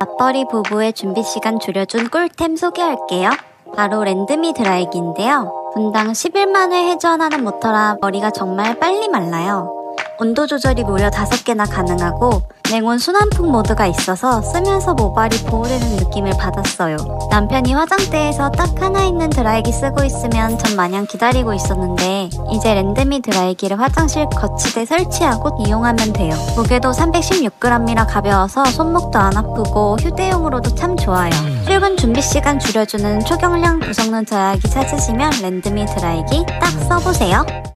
맞벌이 부부의 준비 시간 줄여준 꿀템 소개할게요. 바로 랜드미 드라이기인데요. 분당 10일만에 회전하는 모터라 머리가 정말 빨리 말라요. 온도 조절이 무려 5개나 가능하고 냉온 순환풍 모드가 있어서 쓰면서 모발이 보호되는 느낌을 받았어요. 남편이 화장대에서 딱 하나 있는 드라이기 쓰고 있으면 전 마냥 기다리고 있었는데 이제 랜드미 드라이기를 화장실 거치대에 설치하고 이용하면 돼요. 무게도 316g이라 가벼워서 손목도 안 아프고 휴대용으로도 참 좋아요. 출근 준비 시간 줄여주는 초경량 고성능 드라이기 찾으시면 랜드미 드라이기 딱 써보세요.